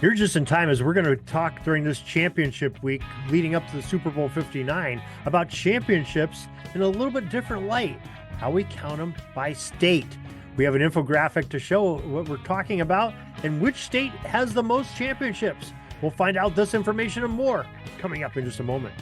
You're just in time as we're going to talk during this championship week leading up to the Super Bowl 59 about championships in a little bit different light, how we count them by state. We have an infographic to show what we're talking about and which state has the most championships. We'll find out this information and more coming up in just a moment.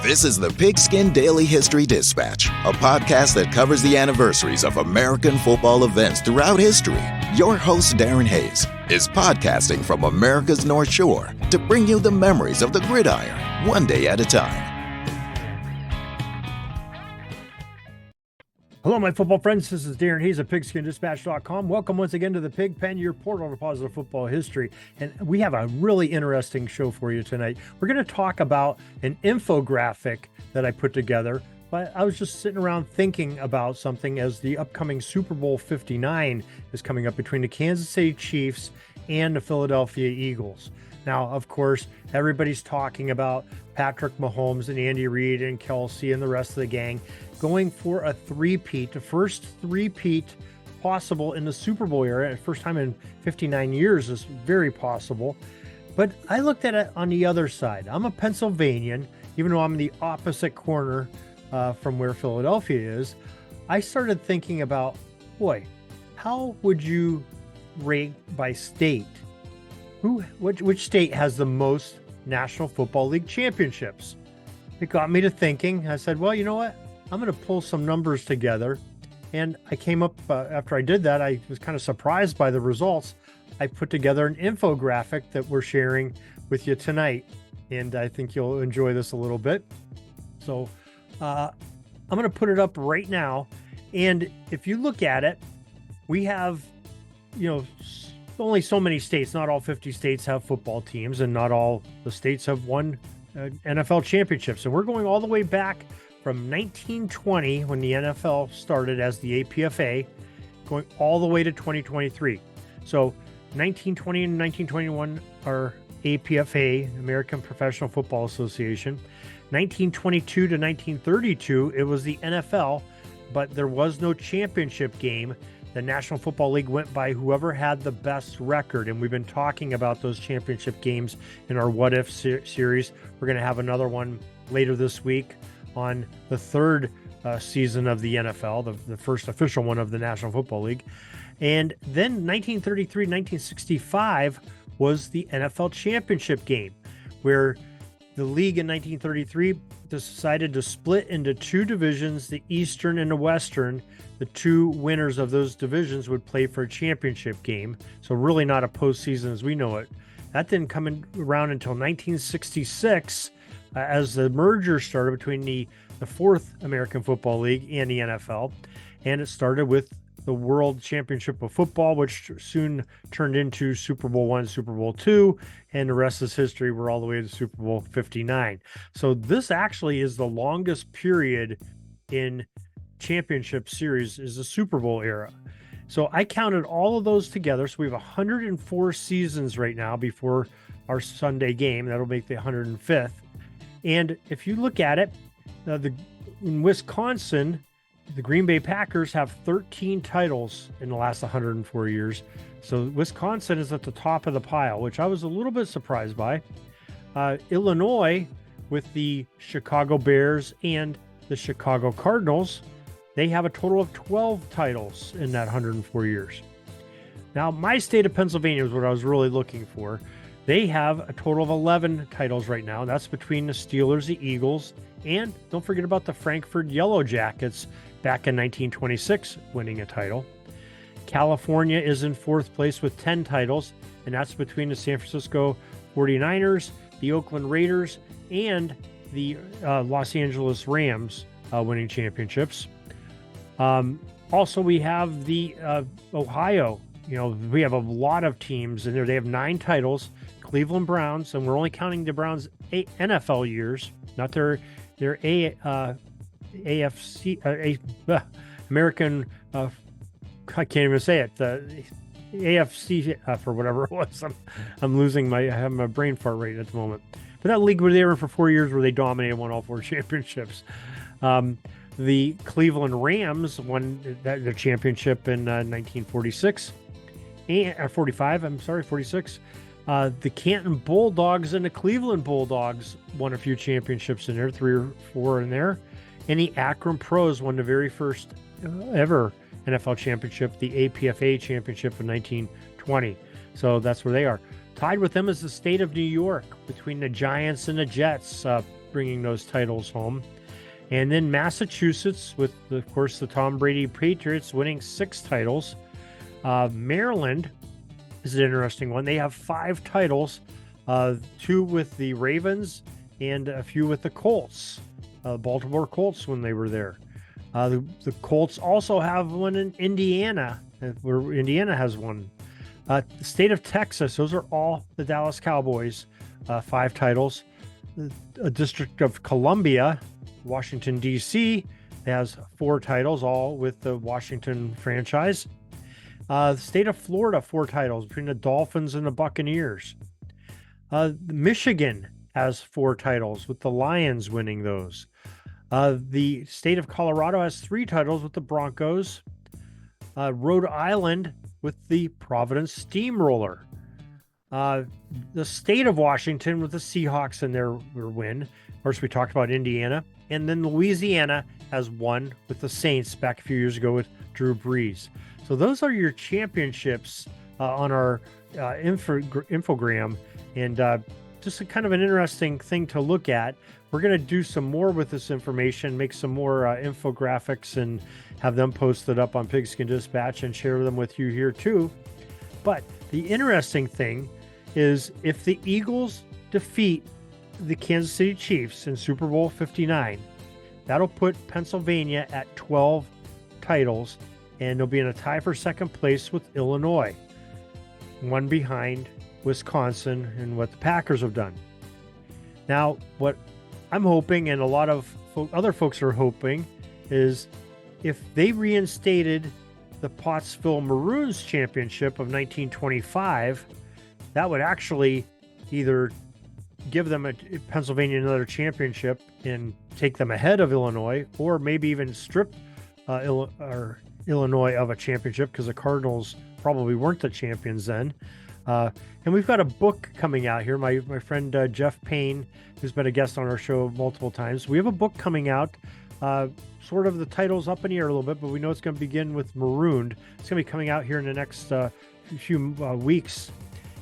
This is the Pigskin Daily History Dispatch, a podcast that covers the anniversaries of American football events throughout history. Your host, Darren Hayes, is podcasting from America's North Shore to bring you the memories of the gridiron, one day at a time. Hello, my football friends. This is Darren Hayes of PigskinDispatch.com. Welcome once again to the Pig Pen, your portal to positive football history. And we have a really interesting show for you tonight. We're going to talk about an infographic that I put together. But I was just sitting around thinking about something as the upcoming Super Bowl 59 is coming up between the Kansas City Chiefs and the Philadelphia Eagles. Now, of course, everybody's talking about Patrick Mahomes and Andy Reid and Kelsey and the rest of the gang going for a three-peat, the first three-peat possible in the Super Bowl era. First time in 59 years is very possible. But I looked at it on the other side. I'm a Pennsylvanian, even though I'm in the opposite corner from where Philadelphia is. I started thinking about, boy, how would you rate by state? Which state has the most National Football League championships? It got me to thinking. I said, well, you know what? I'm going to pull some numbers together. And I came up, after I did that, I was kind of surprised by the results. I put together an infographic that we're sharing with you tonight. And I think you'll enjoy this a little bit. So I'm going to put it up right now. And if you look at it, we have, only so many states. Not all 50 states have football teams, and not all the states have won NFL championships. And we're going all the way back from 1920, when the NFL started as the APFA, going all the way to 2023. So 1920 and 1921 are APFA, American Professional Football Association. 1922 to 1932, it was the NFL, but there was no championship game. The National Football League went by whoever had the best record, and we've been talking about those championship games in our What If series. We're going to have another one later this week on the third season of the NFL, the first official one of the National Football League. And then 1933, 1965 was the NFL championship game, where the league in 1933 decided to split into two divisions, the Eastern and the Western. The two winners of those divisions would play for a championship game. So really not a postseason as we know it. That didn't come around until 1966 as the merger started between the fourth American Football League and the NFL. And it started with the World Championship of Football, which soon turned into Super Bowl I, Super Bowl II, and the rest is history. We're all the way to Super Bowl 59. So this actually is the longest period in championship series, is the Super Bowl era. So I counted all of those together. So we have 104 seasons right now before our Sunday game. That'll make the 105th. And if you look at it, in Wisconsin, the Green Bay Packers have 13 titles in the last 104 years. So Wisconsin is at the top of the pile, which I was a little bit surprised by. Illinois, with the Chicago Bears and the Chicago Cardinals, they have a total of 12 titles in that 104 years. Now, my state of Pennsylvania is what I was really looking for. They have a total of 11 titles right now. That's between the Steelers, the Eagles, and don't forget about the Frankfurt Yellow Jackets back in 1926 winning a title. California is in fourth place with 10 titles, and that's between the San Francisco 49ers, the Oakland Raiders, and the Los Angeles Rams winning championships. Also, we have the Ohio. We have a lot of teams in there. They have 9 titles. Cleveland Browns, and we're only counting the Browns' NFL years, not their AFC American. I can't even say it. The AFC for whatever it was. I'm losing I have my brain fart right at the moment. But that league were there for 4 years, where they dominated, won all 4 championships. The Cleveland Rams won the championship in 1946. and 45. I'm sorry, 46. The Canton Bulldogs and the Cleveland Bulldogs won a few championships in there, 3 or 4 in there. And the Akron Pros won the very first ever NFL championship, the APFA championship in 1920. So that's where they are. Tied with them is the state of New York, between the Giants and the Jets, bringing those titles home. And then Massachusetts, with, of course, the Tom Brady Patriots winning 6 titles. Maryland is an interesting one. They have 5 titles, 2 with the Ravens and a few with the Colts, Baltimore Colts when they were there. The Colts also have one in Indiana, where Indiana has one. The state of Texas, those are all the Dallas Cowboys, 5 titles. The District of Columbia, Washington, D.C., has 4 titles, all with the Washington franchise. The state of Florida, 4 titles between the Dolphins and the Buccaneers. Michigan has 4 titles, with the Lions winning those. The state of Colorado has 3 titles with the Broncos. Rhode Island with the Providence Steamroller. The state of Washington with the Seahawks in their win. Of course, we talked about Indiana. And then Louisiana has 1 with the Saints back a few years ago with Drew Brees. So those are your championships on our infogram. And just a kind of an interesting thing to look at. We're going to do some more with this information, make some more infographics and have them posted up on Pigskin Dispatch and share them with you here too. But the interesting thing is, if the Eagles defeat the Kansas City Chiefs in Super Bowl 59, that'll put Pennsylvania at 12 titles, and they'll be in a tie for second place with Illinois, 1 behind Wisconsin and what the Packers have done. Now, what I'm hoping, and a lot of other folks are hoping, is if they reinstated the Pottsville Maroons championship of 1925, that would actually either give them Pennsylvania another championship and take them ahead of Illinois, or maybe even strip Illinois of a championship, because the Cardinals probably weren't the champions then. And we've got a book coming out here. My friend Jeff Payne, who's been a guest on our show multiple times, we have a book coming out. Sort of the title's up in the air a little bit, but we know it's going to begin with Marooned. It's going to be coming out here in the next few weeks,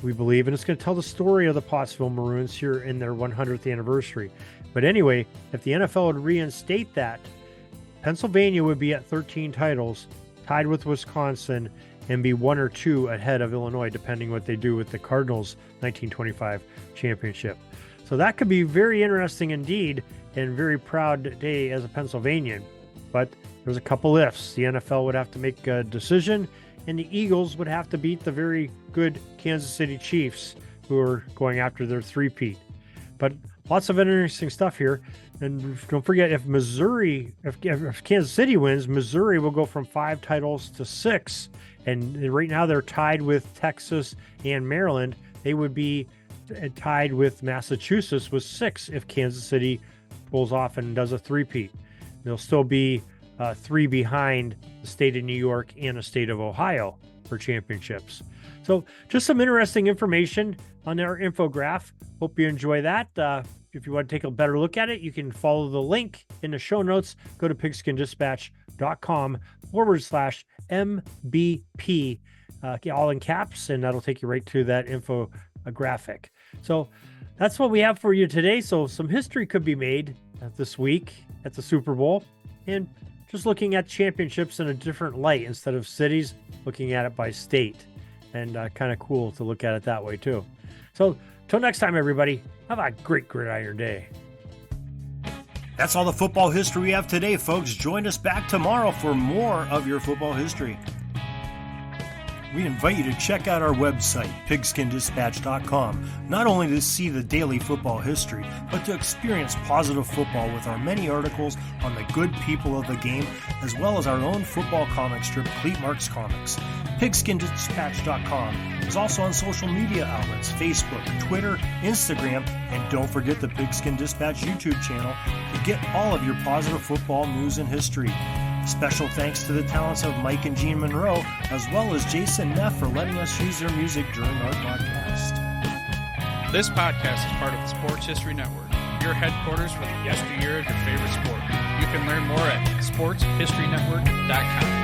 we believe, and it's going to tell the story of the Pottsville Maroons here in their 100th anniversary. But anyway, if the NFL would reinstate that, Pennsylvania would be at 13 titles, tied with Wisconsin, and be 1 or 2 ahead of Illinois, depending what they do with the Cardinals' 1925 championship. So that could be very interesting indeed, and very proud day as a Pennsylvanian. But there's a couple ifs. The NFL would have to make a decision, and the Eagles would have to beat the very good Kansas City Chiefs, who are going after their three-peat. But lots of interesting stuff here. And don't forget, if Kansas City wins, Missouri will go from 5 titles to 6. And right now they're tied with Texas and Maryland. They would be tied with Massachusetts with 6 if Kansas City pulls off and does a three-peat. They'll still be 3 behind the state of New York and the state of Ohio for championships. So just some interesting information on our infograph. Hope you enjoy that. If you want to take a better look at it, you can follow the link in the show notes. Go to pigskindispatch.com/MBP, all in caps, and that'll take you right to that infographic. So that's what we have for you today. So some history could be made this week at the Super Bowl, and just looking at championships in a different light instead of cities, looking at it by state, and kind of cool to look at it that way too. So till next time, everybody, have a great gridiron day. That's all the football history we have today, folks. Join us back tomorrow for more of your football history. We invite you to check out our website, pigskindispatch.com, not only to see the daily football history, but to experience positive football with our many articles on the good people of the game, as well as our own football comic strip, Cleat Marks Comics. Pigskindispatch.com is also on social media outlets, Facebook, Twitter, Instagram, and don't forget the Pigskin Dispatch YouTube channel to get all of your positive football news and history. Special thanks to the talents of Mike and Jean Monroe, as well as Jason Neff for letting us use their music during our podcast. This podcast is part of the Sports History Network, your headquarters for the yesteryear of your favorite sport. You can learn more at sportshistorynetwork.com.